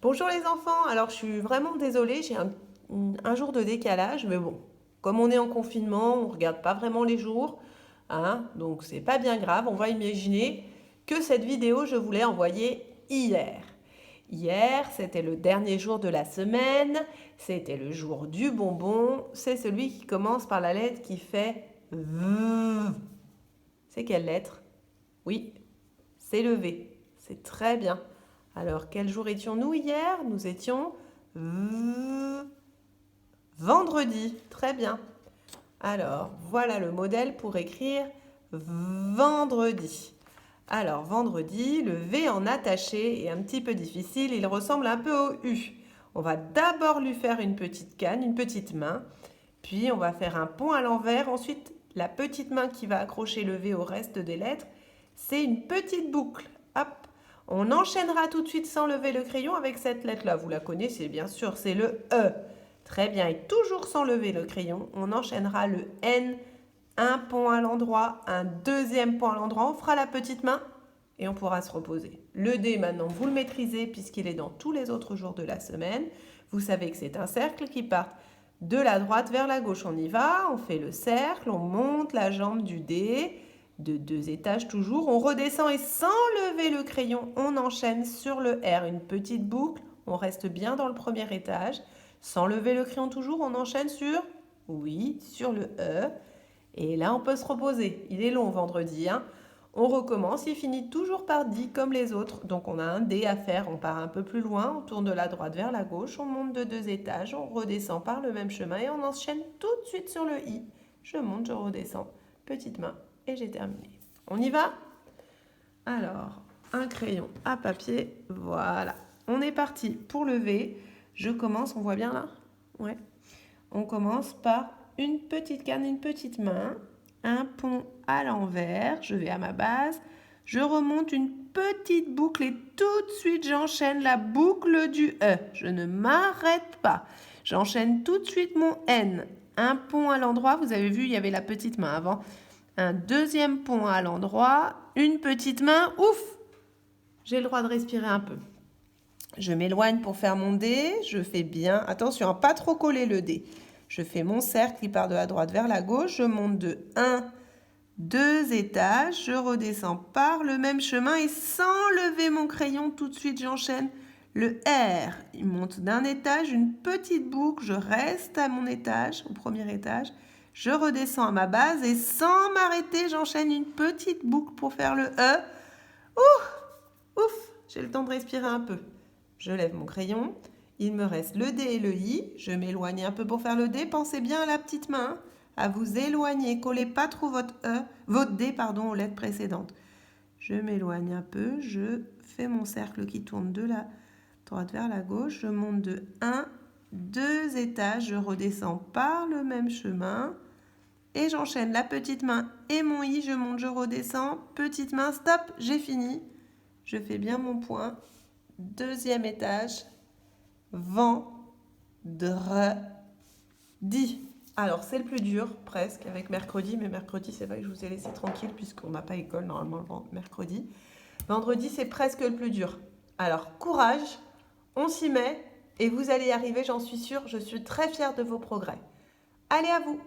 Bonjour les enfants, alors je suis vraiment désolée, j'ai un jour de décalage, mais bon, comme on est en confinement, on ne regarde pas vraiment les jours, hein, donc c'est pas bien grave, on va imaginer que cette vidéo, je voulais envoyer hier. Hier, c'était le dernier jour de la semaine, c'était le jour du bonbon, c'est celui qui commence par la lettre qui fait V. C'est quelle lettre? Oui, c'est le V. C'est très bien. Alors, quel jour étions-nous hier? Nous étions vendredi. Très bien. Alors, voilà le modèle pour écrire vendredi. Alors, vendredi, le V en attaché est un petit peu difficile. Il ressemble un peu au U. On va d'abord lui faire une petite canne, une petite main. Puis, on va faire un pont à l'envers. Ensuite, la petite main qui va accrocher le V au reste des lettres, c'est une petite boucle. Hop. On enchaînera tout de suite sans lever le crayon avec cette lettre-là. Vous la connaissez bien sûr, c'est le E. Très bien, et toujours sans lever le crayon, on enchaînera le N. Un pont à l'endroit, un deuxième pont à l'endroit. On fera la petite main et on pourra se reposer. Le D, maintenant, vous le maîtrisez puisqu'il est dans tous les autres jours de la semaine. Vous savez que c'est un cercle qui part de la droite vers la gauche. On y va, on fait le cercle, on monte la jambe du D, de 2 étages toujours. On redescend et sans lever le crayon, on enchaîne sur le R. Une petite boucle, on reste bien dans le premier étage. Sans lever le crayon toujours, on enchaîne sur, oui, sur le E. Et là, on peut se reposer. Il est long vendredi, hein. On recommence, il finit toujours par 10 comme les autres. Donc on a un D à faire, on part un peu plus loin, on tourne de la droite vers la gauche, on monte de 2 étages, on redescend par le même chemin et on enchaîne tout de suite sur le I. Je monte, je redescends, petite main et j'ai terminé. On y va? Alors, un crayon à papier, voilà. On est parti pour le V. Je commence, on voit bien là? Ouais. On commence par une petite canne, une petite main, un pont à l'envers, je vais à ma base, je remonte une petite boucle et tout de suite j'enchaîne la boucle du E. Je ne m'arrête pas. J'enchaîne tout de suite mon N. Un pont à l'endroit, vous avez vu, il y avait la petite main avant. Un deuxième pont à l'endroit, une petite main, ouf! J'ai le droit de respirer un peu. Je m'éloigne pour faire mon D, je fais bien, attention à pas trop coller le D. Je fais mon cercle qui part de la droite vers la gauche, je monte de 1, 2 étages, je redescends par le même chemin et sans lever mon crayon, tout de suite j'enchaîne le R. Il monte d'un étage, une petite boucle, je reste à mon étage, au premier étage, je redescends à ma base et sans m'arrêter, j'enchaîne une petite boucle pour faire le E. Ouf, j'ai le temps de respirer un peu. Je lève mon crayon. Il me reste le D et le I. Je m'éloigne un peu pour faire le D. Pensez bien à la petite main, à vous éloigner. Collez pas trop votre D aux lettres précédentes. Je m'éloigne un peu. Je fais mon cercle qui tourne de la droite vers la gauche. Je monte de 1, 2 étages. Je redescends par le même chemin. Et j'enchaîne la petite main et mon I. Je monte, je redescends. Petite main, stop, j'ai fini. Je fais bien mon point. Deuxième étage. Vendredi. Alors, c'est le plus dur, presque, avec mercredi. Mais mercredi, c'est vrai que je vous ai laissé tranquille puisqu'on n'a pas école normalement le mercredi. Vendredi, c'est presque le plus dur. Alors, courage, on s'y met et vous allez y arriver, j'en suis sûre. Je suis très fière de vos progrès. Allez, à vous!